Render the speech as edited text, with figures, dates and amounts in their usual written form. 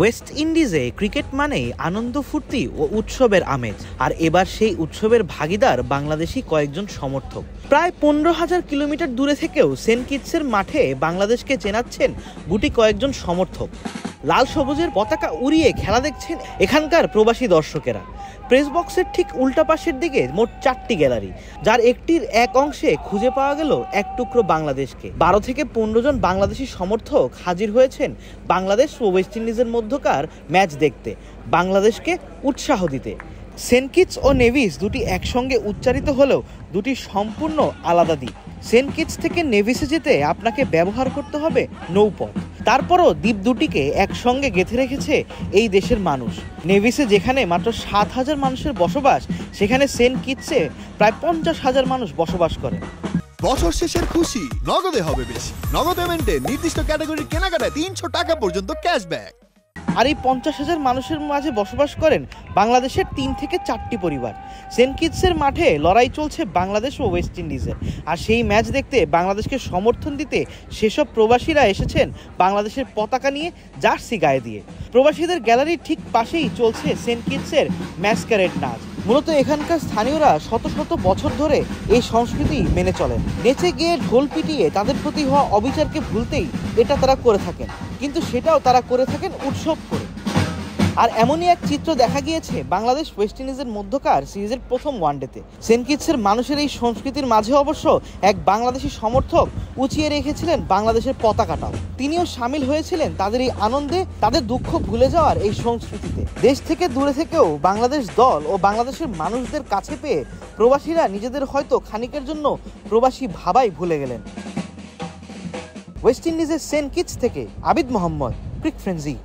West ইন্ডিজে cricket মানেই আনন্দ ফুর্তি ও উৎসবের আমেজ, আর এবার সেই উৎসবের ভাগিদার বাংলাদেশি কয়েকজন সমর্থক। প্রায় 15,000 কিলোমিটার দূরে থেকেও সেন্ট কিটসের মাঠে বাংলাদেশকে চেনাচ্ছেন গুটি কয়েকজন সমর্থক। লাল সবুজের পতাকা উড়িয়ে খেলা দেখছেন এখানকার প্রবাসী দর্শকেরা। প্রেস বক্সের ঠিক উল্টা পাশের দিকে মোট 4টি গ্যালারি, যার একটির এক অংশে খুঁজে পাওয়া গেল এক টুকরো বাংলাদেশকে। 12 থেকে 15 জন বাংলাদেশি সমর্থক হাজির হয়েছেন বাংলাদেশ ও ওয়েস্ট ইন্ডিজের মধ্যকার ম্যাচ দেখতে, বাংলাদেশকে উৎসাহ দিতে। সেন্ট কিটস ও নেভিস দুটি একসঙ্গে উচ্চারিত হলেও দুটি সম্পূর্ণ আলাদা দ্বীপ। সেন্ট কিটস থেকে নেভিসে যেতে আপনাকে ব্যবহার করতে হবে নৌপথ। তারপরও দ্বীপ দুটিকে একসঙ্গে গেঁথে রেখেছে এই দেশের মানুষ। নেভিসে যেখানে মাত্র 7,000 মানুষের বসবাস, সেখানে সেন্ট কিটসে প্রায় 50,000 মানুষ বসবাস করে। বছর শেষের খুশি নগদে হবে বেশি। নগদ পেমেন্টে নির্দিষ্ট ক্যাটাগরির কেনাকাটায় 300 টাকা পর্যন্ত ক্যাশব্যাক। আর এই 50,000 মানুষের মাঝে বসবাস করেন বাংলাদেশের 3 থেকে 4টি পরিবার। সেন্ট কিটসের মাঠে লড়াই চলছে বাংলাদেশ ও ওয়েস্ট ইন্ডিজের, আর সেই ম্যাচ দেখতে বাংলাদেশকে সমর্থন দিতে সেসব প্রবাসীরা এসেছেন বাংলাদেশের পতাকা নিয়ে, জার্সি গায়ে দিয়ে। প্রবাসীদের গ্যালারির ঠিক পাশেই চলছে সেন্ট কিটসের ম্যাসকারেড নাচ। মূলত এখানকার স্থানীয়রা শত শত বছর ধরে এই সংস্কৃতি মেনে চলেন। নেচে গিয়ে ঢোল পিটিয়ে তাদের প্রতি হওয়া অবিচারকে ভুলতেই এটা তারা করে থাকেন, কিন্তু সেটাও তারা করে থাকেন উৎসব করে। আর এমনই এক চিত্র দেখা গিয়েছে বাংলাদেশ ওয়েস্ট ইন্ডিজের মধ্যকার সিরিজের প্রথম ওয়ানডেতে। সেন্ট কিটসের মানুষের এই সংস্কৃতির মাঝে অবশ্য এক বাংলাদেশি সমর্থক উঁচিয়ে রেখেছিলেন বাংলাদেশের পতাকাটাও। তিনিও সামিল হয়েছিলেন তাদের এই আনন্দে, তাদের দুঃখ ভুলে যাওয়ার এই সংস্কৃতিতে। দেশ থেকে দূরে থেকেও বাংলাদেশ দল ও বাংলাদেশের মানুষদের কাছে পেয়ে প্রবাসীরা নিজেদের হয়তো খানিকের জন্য প্রবাসী ভাবাই ভুলে গেলেন। ওয়েস্ট ইন্ডিজের সেন্ট কিটস থেকে আবিদ মোহাম্মদ, ক্রিক ফ্রেন্সি।